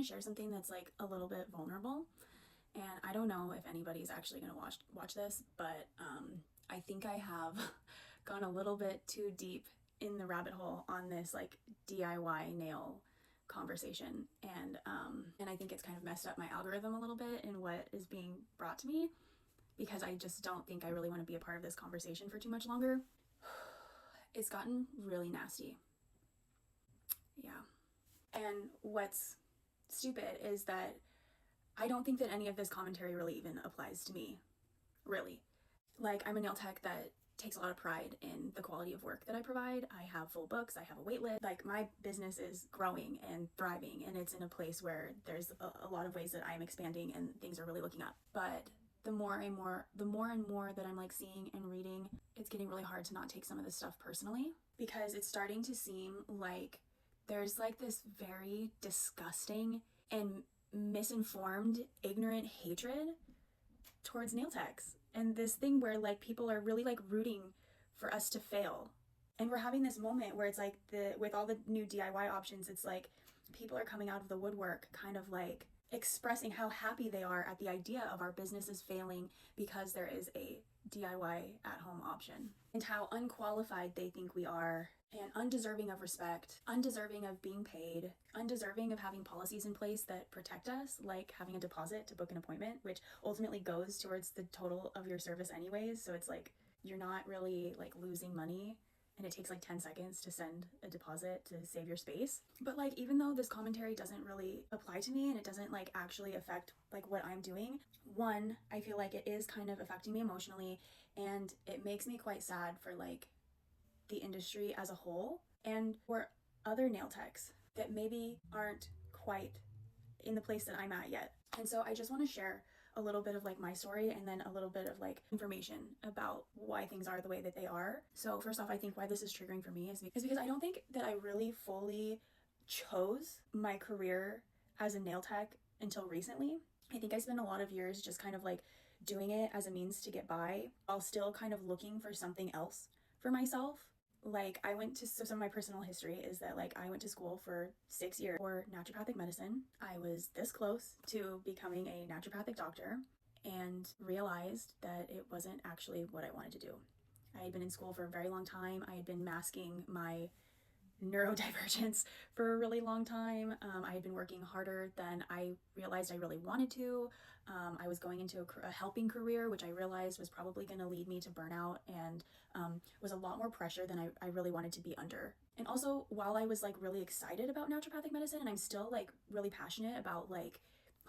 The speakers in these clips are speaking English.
share something that's like a little bit vulnerable. And I don't know if anybody's actually going to watch this, but I think I have gone a little bit too deep in the rabbit hole on this like DIY nail conversation, and I think it's kind of messed up my algorithm a little bit in what is being brought to me, because I just don't think I really want to be a part of this conversation for too much longer. It's gotten really nasty. Yeah. And what's stupid is that I don't think that any of this commentary really even applies to me, really. Like, I'm a nail tech that takes a lot of pride in the quality of work that I provide. I have full books, I have a wait list. Like, my business is growing and thriving, and it's in a place where there's a lot of ways that I'm expanding and things are really looking up. But the more and more that I'm like seeing and reading, it's getting really hard to not take some of this stuff personally, because it's starting to seem like there's like this very disgusting and misinformed, ignorant hatred towards nail techs, and this thing where like people are really like rooting for us to fail. And we're having this moment where it's like with all the new DIY options, it's like people are coming out of the woodwork kind of like expressing how happy they are at the idea of our businesses failing because there is a DIY at home option, and how unqualified they think we are, and undeserving of respect, undeserving of being paid, undeserving of having policies in place that protect us, like having a deposit to book an appointment, which ultimately goes towards the total of your service anyways. So it's like you're not really like losing money, and it takes like 10 seconds to send a deposit to save your space. But like, even though this commentary doesn't really apply to me and it doesn't like actually affect like what I'm doing, one, I feel like it is kind of affecting me emotionally, and it makes me quite sad for like the industry as a whole and for other nail techs that maybe aren't quite in the place that I'm at yet. And so I just want to share a little bit of like my story, and then a little bit of like information about why things are the way that they are. So first off, I think why this is triggering for me is because I don't think that I really fully chose my career as a nail tech until recently. I think I spent a lot of years just kind of like doing it as a means to get by while still kind of looking for something else for myself. Like, I went to, so some of my personal history is that like I went to school for 6 years for naturopathic medicine. I was this close to becoming a naturopathic doctor and realized that it wasn't actually what I wanted to do. I had been in school for a very long time. I had been masking my neurodivergence for a really long time. I had been working harder than I realized I really wanted to. I was going into a helping career, which I realized was probably going to lead me to burnout, and was a lot more pressure than I really wanted to be under. And also, while I was like really excited about naturopathic medicine, and I'm still like really passionate about like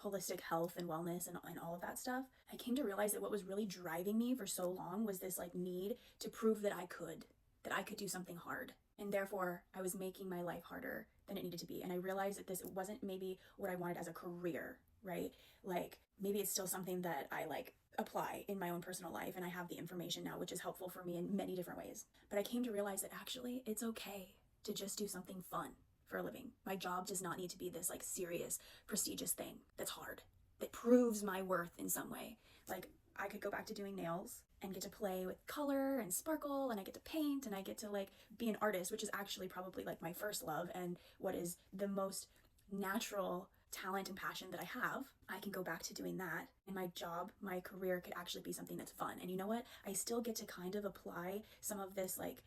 holistic health and wellness and all of that stuff, I came to realize that what was really driving me for so long was this like need to prove that I could do something hard. And therefore, I was making my life harder than it needed to be. And I realized that this wasn't maybe what I wanted as a career, right? Like, maybe it's still something that I like apply in my own personal life, and I have the information now, which is helpful for me in many different ways. But I came to realize that actually it's okay to just do something fun for a living. My job does not need to be this like serious, prestigious thing that's hard, that proves my worth in some way. Like, I could go back to doing nails and get to play with color and sparkle, and I get to paint, and I get to like be an artist, which is actually probably like my first love and what is the most natural talent and passion that I have. I can go back to doing that, and my job, my career could actually be something that's fun. And you know what? I still get to kind of apply some of this like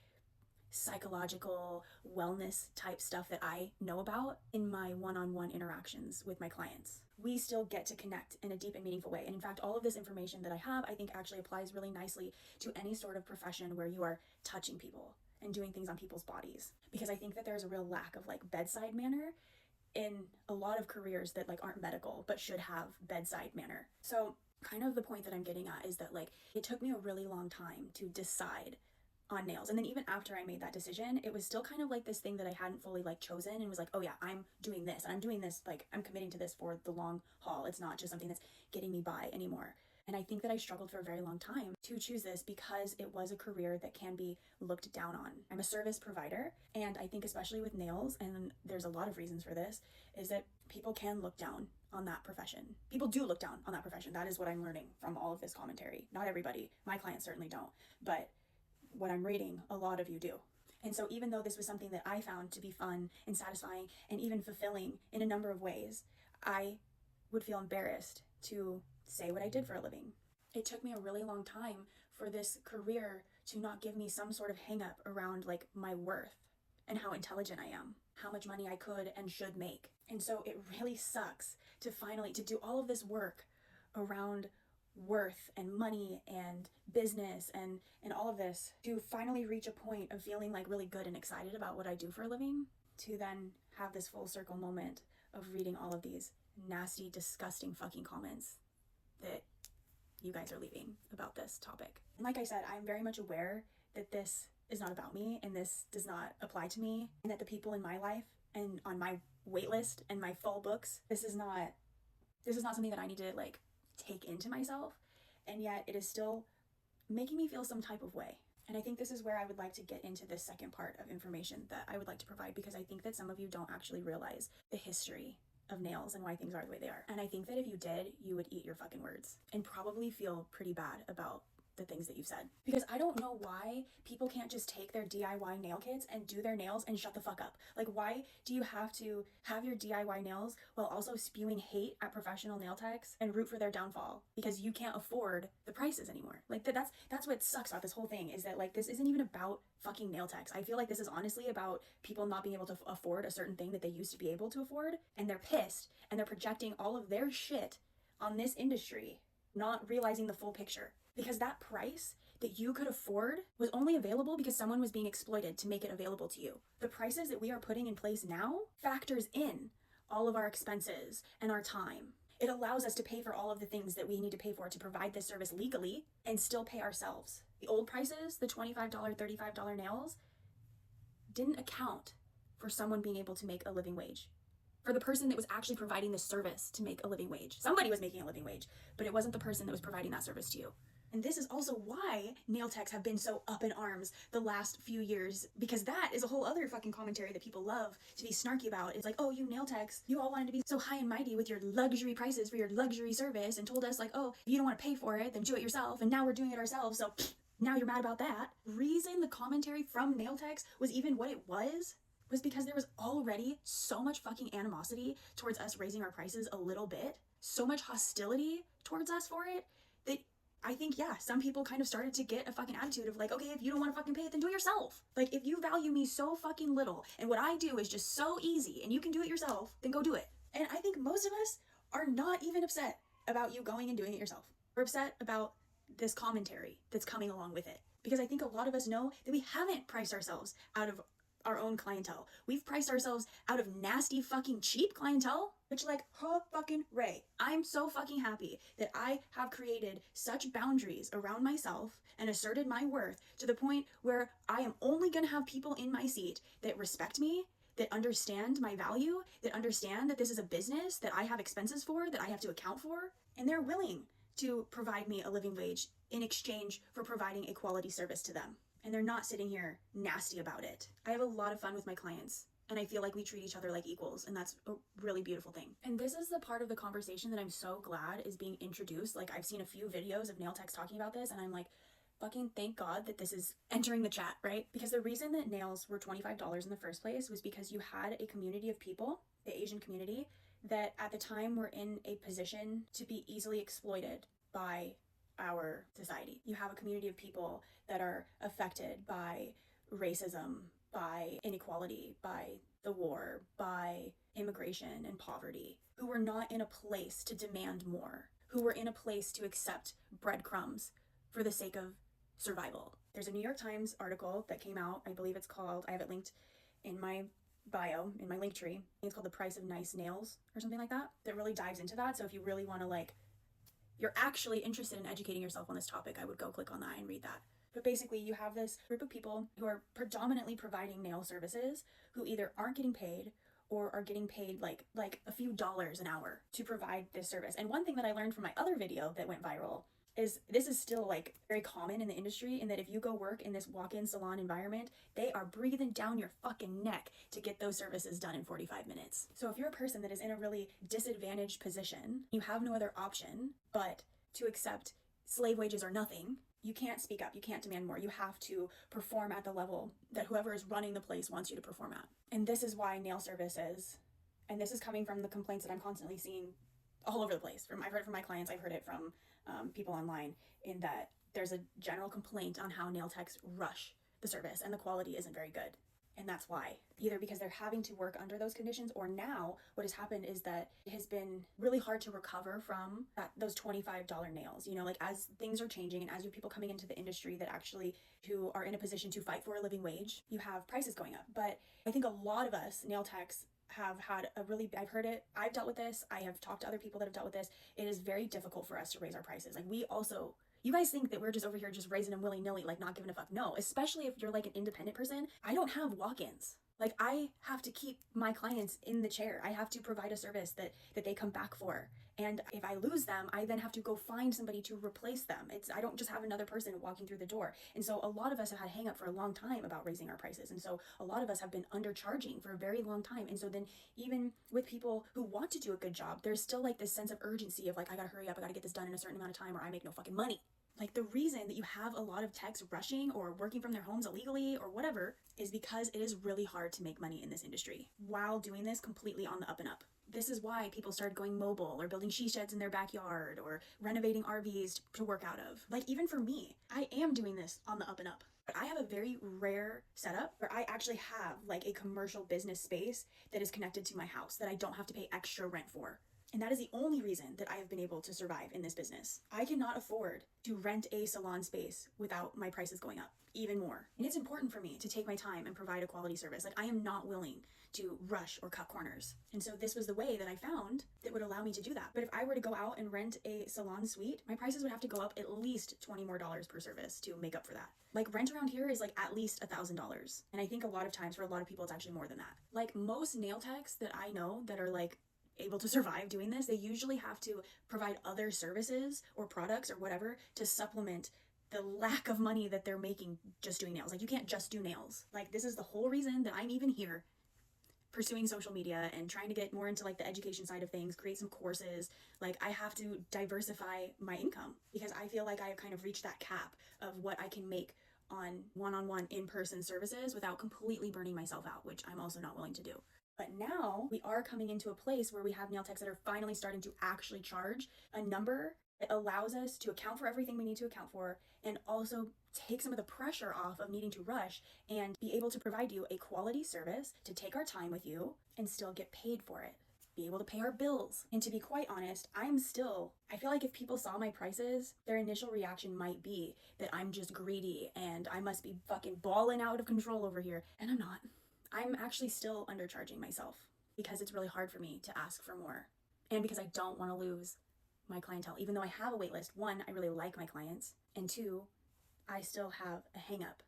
psychological wellness type stuff that I know about in my one-on-one interactions with my clients. We still get to connect in a deep and meaningful way. And in fact, all of this information that I have, I think actually applies really nicely to any sort of profession where you are touching people and doing things on people's bodies. Because I think that there's a real lack of like bedside manner in a lot of careers that like aren't medical but should have bedside manner. So kind of the point that I'm getting at is that like it took me a really long time to decide on nails. And then even after I made that decision, it was still kind of like this thing that I hadn't fully like chosen, and was like, oh yeah, I'm doing this, and I'm doing this, like I'm committing to this for the long haul. It's not just something that's getting me by anymore. And I think that I struggled for a very long time to choose this because it was a career that can be looked down on. I'm a service provider, and I think especially with nails, and there's a lot of reasons for this, is that people can look down on that profession. People do look down on that profession. That is what I'm learning from all of this commentary. Not everybody. My clients certainly don't. But what I'm reading, a lot of you do. And so even though this was something that I found to be fun and satisfying and even fulfilling in a number of ways, I would feel embarrassed to say what I did for a living. It took me a really long time for this career to not give me some sort of hang up around like my worth and how intelligent I am, how much money I could and should make. And so it really sucks to finally to do all of this work around worth and money and business and all of this, to finally reach a point of feeling like really good and excited about what I do for a living, to then have this full circle moment of reading all of these nasty, disgusting fucking comments that you guys are leaving about this topic. And like I said, I'm very much aware that this is not about me and this does not apply to me, and that the people in my life and on my wait list and my full books, this is not something that I need to like take into myself, and yet it is still making me feel some type of way. And I think this is where I would like to get into this second part of information that I would like to provide, because I think that some of you don't actually realize the history of nails and why things are the way they are. And I think that if you did, you would eat your fucking words and probably feel pretty bad about the things that you've said. Because I don't know why people can't just take their DIY nail kits and do their nails and shut the fuck up. Like, why do you have to have your DIY nails while also spewing hate at professional nail techs and root for their downfall because you can't afford the prices anymore? Like, that's what sucks about this whole thing, is that like this isn't even about fucking nail techs. I feel like this is honestly about people not being able to afford a certain thing that they used to be able to afford, and they're pissed and they're projecting all of their shit on this industry, not realizing the full picture. Because that price that you could afford was only available because someone was being exploited to make it available to you. The prices that we are putting in place now factors in all of our expenses and our time. It allows us to pay for all of the things that we need to pay for to provide this service legally and still pay ourselves. The old prices, the $25, $35 nails, didn't account for someone being able to make a living wage. For the person that was actually providing this service to make a living wage. Somebody was making a living wage, but it wasn't the person that was providing that service to you. And this is also why nail techs have been so up in arms the last few years, because that is a whole other fucking commentary that people love to be snarky about. It's like, oh, you nail techs, you all wanted to be so high and mighty with your luxury prices for your luxury service and told us like, oh, if you don't want to pay for it, then do it yourself. And now we're doing it ourselves, so now you're mad about that. Reason the commentary from nail techs was even what it was because there was already so much fucking animosity towards us raising our prices a little bit, so much hostility towards us for it, that I think, yeah, some people kind of started to get a fucking attitude of like, okay, if you don't want to fucking pay it, then do it yourself. Like, if you value me so fucking little and what I do is just so easy and you can do it yourself, then go do it. And I think most of us are not even upset about you going and doing it yourself. We're upset about this commentary that's coming along with it. Because I think a lot of us know that we haven't priced ourselves out of our own clientele. We've priced ourselves out of nasty fucking cheap clientele, which like, huh fucking Ray. I'm so fucking happy that I have created such boundaries around myself and asserted my worth to the point where I am only gonna have people in my seat that respect me, that understand my value, that understand that this is a business that I have expenses for, that I have to account for, and they're willing to provide me a living wage in exchange for providing a quality service to them. And they're not sitting here nasty about it. I have a lot of fun with my clients, and I feel like we treat each other like equals, and that's a really beautiful thing. And this is the part of the conversation that I'm so glad is being introduced. Like, I've seen a few videos of nail techs talking about this, and I'm like, fucking thank God that this is entering the chat, right? Because the reason that nails were $25 in the first place was because you had a community of people, the Asian community, that at the time were in a position to be easily exploited by our society. You have a community of people that are affected by racism, by inequality, by the war, by immigration and poverty, who were not in a place to demand more, who were in a place to accept breadcrumbs for the sake of survival. There's a New York Times article that came out, I believe it's called, I have it linked in my bio, in my link tree. It's called The Price of Nice Nails or something like that really dives into that. So if you really want to like, you're actually interested in educating yourself on this topic, I would go click on that and read that. But basically, you have this group of people who are predominantly providing nail services who either aren't getting paid or are getting paid like a few dollars an hour to provide this service. And one thing that I learned from my other video that went viral is this is still like very common in the industry, in that if you go work in this walk-in salon environment, they are breathing down your fucking neck to get those services done in 45 minutes. So if you're a person that is in a really disadvantaged position, you have no other option but to accept slave wages or nothing. You can't speak up, you can't demand more. You have to perform at the level that whoever is running the place wants you to perform at. And this is why nail services and this is coming from the complaints that I'm constantly seeing all over the place. I've heard it from my clients, I've heard it from people online, in that there's a general complaint on how nail techs rush the service and the quality isn't very good. And that's why, either because they're having to work under those conditions, or now what has happened is that it has been really hard to recover from those $25 nails. You know, like as things are changing and as you have people coming into the industry that actually who are in a position to fight for a living wage, you have prices going up. But I think a lot of us nail techs have had I've heard it, I've dealt with this, I have talked to other people that have dealt with this. It is very difficult for us to raise our prices. Like you guys think that we're just over here just raising them willy-nilly, like not giving a fuck. No, especially if you're like an independent person. I don't have walk-ins. Like I have to keep my clients in the chair. I have to provide a service that they come back for. And if I lose them, I then have to go find somebody to replace them. I don't just have another person walking through the door. And so a lot of us have had hang up for a long time about raising our prices. And so a lot of us have been undercharging for a very long time. And so then even with people who want to do a good job, there's still like this sense of urgency of like, I gotta hurry up, I gotta get this done in a certain amount of time or I make no fucking money. Like the reason that you have a lot of techs rushing or working from their homes illegally or whatever is because it is really hard to make money in this industry while doing this completely on the up and up. This is why people started going mobile or building she sheds in their backyard or renovating RVs to work out of. Like even for me, I am doing this on the up and up. But I have a very rare setup where I actually have like a commercial business space that is connected to my house that I don't have to pay extra rent for. And that is the only reason that I have been able to survive in this business. I cannot afford to rent a salon space without my prices going up even more. And it's important for me to take my time and provide a quality service. Like I am not willing to rush or cut corners. And so this was the way that I found that would allow me to do that. But if I were to go out and rent a salon suite, my prices would have to go up at least $20 more per service to make up for that. Like rent around here is like at least $1,000. And I think a lot of times for a lot of people, it's actually more than that. Like most nail techs that I know that are like able to survive doing this, they usually have to provide other services or products or whatever to supplement the lack of money that they're making just doing nails. Like you can't just do nails. Like this is the whole reason that I'm even here pursuing social media and trying to get more into like the education side of things, create some courses. Like I have to diversify my income because I feel like I have kind of reached that cap of what I can make on one-on-one in-person services without completely burning myself out, which I'm also not willing to do. But now we are coming into a place where we have nail techs that are finally starting to actually charge a number that allows us to account for everything we need to account for and also take some of the pressure off of needing to rush and be able to provide you a quality service, to take our time with you and still get paid for it, be able to pay our bills. And to be quite honest, I feel like if people saw my prices, their initial reaction might be that I'm just greedy and I must be fucking balling out of control over here. And I'm not. I'm actually still undercharging myself because it's really hard for me to ask for more. And because I don't want to lose my clientele. Even though I have a wait list, one, I really like my clients, and two, I still have a hang up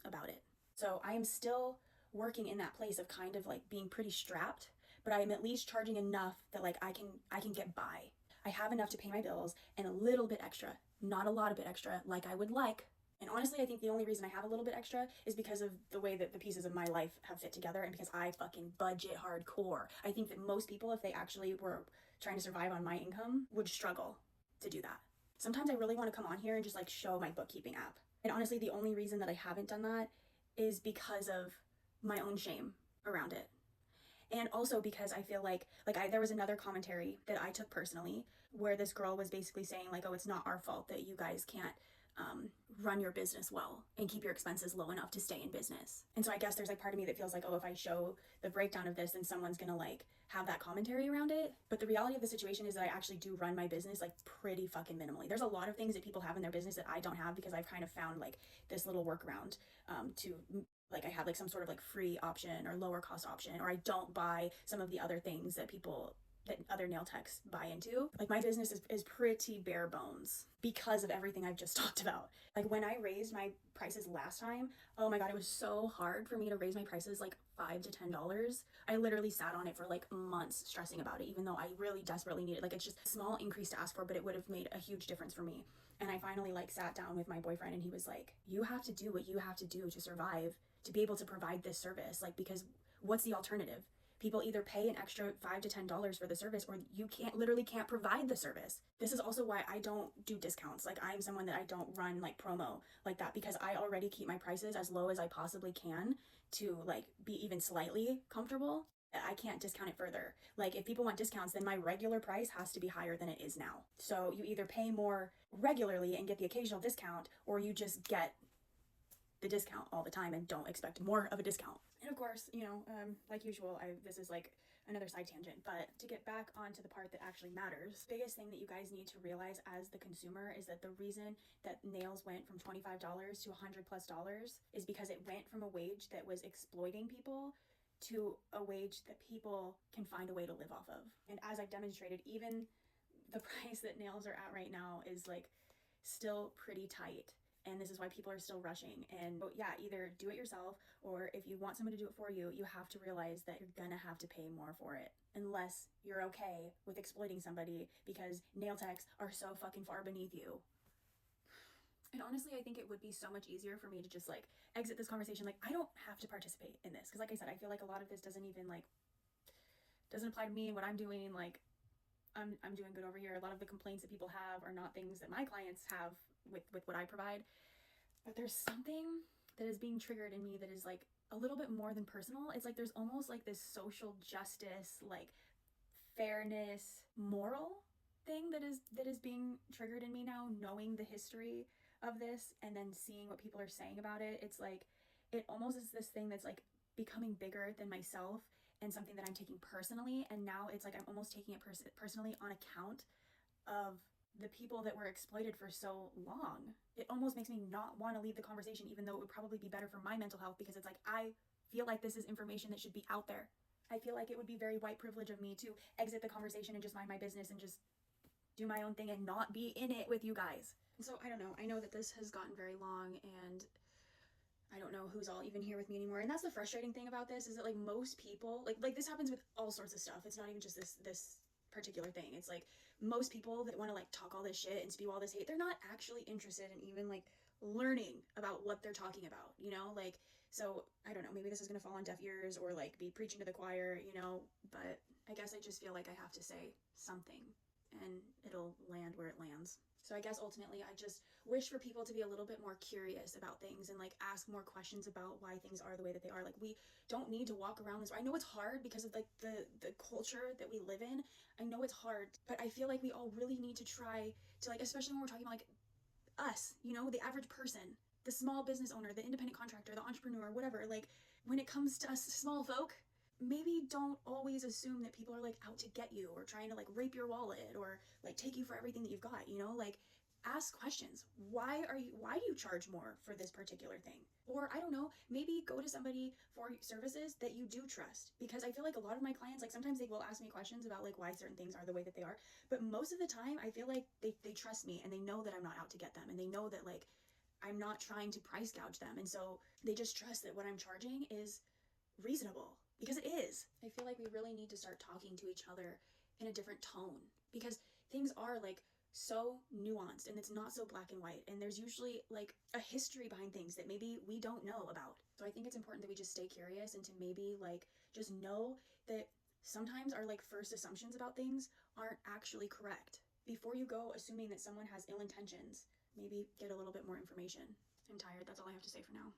about it. So I am still working in that place of kind of like being pretty strapped, but I'm at least charging enough that like I can get by. I have enough to pay my bills and a little bit extra, not a lot of bit extra like I would like. And honestly, I think the only reason I have a little bit extra is because of the way that the pieces of my life have fit together and because I fucking budget hardcore. I think that most people, if they actually were trying to survive on my income, would struggle to do that. Sometimes I really want to come on here and just like show my bookkeeping app. And honestly, the only reason that I haven't done that is because of my own shame around it. And also because I feel like there was another commentary that I took personally where this girl was basically saying like, oh, it's not our fault that you guys can't run your business well and keep your expenses low enough to stay in business. And so I guess there's like part of me that feels like, oh, if I show the breakdown of this, then someone's gonna like have that commentary around it. But the reality of the situation is that I actually do run my business like pretty fucking minimally. There's a lot of things that people have in their business that I don't have because I've kind of found like this little workaround to like I have like some sort of like free option or lower cost option, or I don't buy some of the other things that other nail techs buy into. Like my business is pretty bare bones because of everything I've just talked about. Like when I raised my prices last time, oh my God, it was so hard for me to raise my prices like $5 to $10. I literally sat on it for like months stressing about it, even though I really desperately needed it. Like it's just a small increase to ask for, but it would have made a huge difference for me. And I finally like sat down with my boyfriend and he was like, you have to do what you have to do to survive, to be able to provide this service. Like, because what's the alternative? People either pay an extra $5 to $10 for the service or you literally can't provide the service. This is also why I don't do discounts. Like I'm someone that I don't run like promo like that because I already keep my prices as low as I possibly can to like be even slightly comfortable. I can't discount it further. Like, if people want discounts, then my regular price has to be higher than it is now. So you either pay more regularly and get the occasional discount, or you just get the discount all the time and don't expect more of a discount. And of course, like usual, this is like another side tangent, but to get back onto the part that actually matters, biggest thing that you guys need to realize as the consumer is that the reason that nails went from $25 to $100+ is because it went from a wage that was exploiting people to a wage that people can find a way to live off of. And as I've demonstrated, even the price that nails are at right now is like still pretty tight. And this is why people are still rushing. And yeah, either do it yourself, or if you want someone to do it for you, you have to realize that you're gonna have to pay more for it, unless you're okay with exploiting somebody because nail techs are so fucking far beneath you. And honestly, I think it would be so much easier for me to just like exit this conversation. Like, I don't have to participate in this, because like I said, I feel like a lot of this doesn't apply to me and what I'm doing. Like, I'm doing good over here. A lot of the complaints that people have are not things that my clients have with what I provide. But there's something that is being triggered in me that is like a little bit more than personal. It's like there's almost like this social justice, like fairness, moral thing that is being triggered in me now, knowing the history of this and then seeing what people are saying about it. It's like it almost is this thing that's like becoming bigger than myself and something that I'm taking personally. And now it's like I'm almost taking it personally on account of the people that were exploited for so long. It almost makes me not want to leave the conversation, even though it would probably be better for my mental health, because it's like I feel like this is information that should be out there. I feel like it would be very white privilege of me to exit the conversation and just mind my business and just do my own thing and not be in it with you guys. So I don't know. I know that this has gotten very long, and I don't know who's all even here with me anymore. And that's the frustrating thing about this, is that like most people, like this happens with all sorts of stuff. It's not even just this particular thing. It's like most people that want to like talk all this shit and spew all this hate, they're not actually interested in even like learning about what they're talking about, like, so I don't know, maybe this is going to fall on deaf ears or like be preaching to the choir, but I guess I just feel like I have to say something and it'll land where it lands. So I guess ultimately I just wish for people to be a little bit more curious about things and like ask more questions about why things are the way that they are. Like, we don't need to walk around this. I know it's hard because of like the culture that we live in. I know it's hard, but I feel like we all really need to try to, like, especially when we're talking about like us, the average person, the small business owner, the independent contractor, the entrepreneur, whatever, like when it comes to us small folk, maybe don't always assume that people are like out to get you or trying to like rape your wallet or like take you for everything that you've got, like ask questions. Why do you charge more for this particular thing? Or I don't know, maybe go to somebody for services that you do trust, because I feel like a lot of my clients, like sometimes they will ask me questions about like why certain things are the way that they are, but most of the time I feel like they trust me and they know that I'm not out to get them, and they know that like I'm not trying to price gouge them, and so they just trust that what I'm charging is reasonable, because it is. I feel like we really need to start talking to each other in a different tone, because things are like so nuanced and it's not so black and white, and there's usually like a history behind things that maybe we don't know about. So I think it's important that we just stay curious and to maybe like just know that sometimes our like first assumptions about things aren't actually correct. Before you go assuming that someone has ill intentions, maybe get a little bit more information. I'm tired. That's all I have to say for now.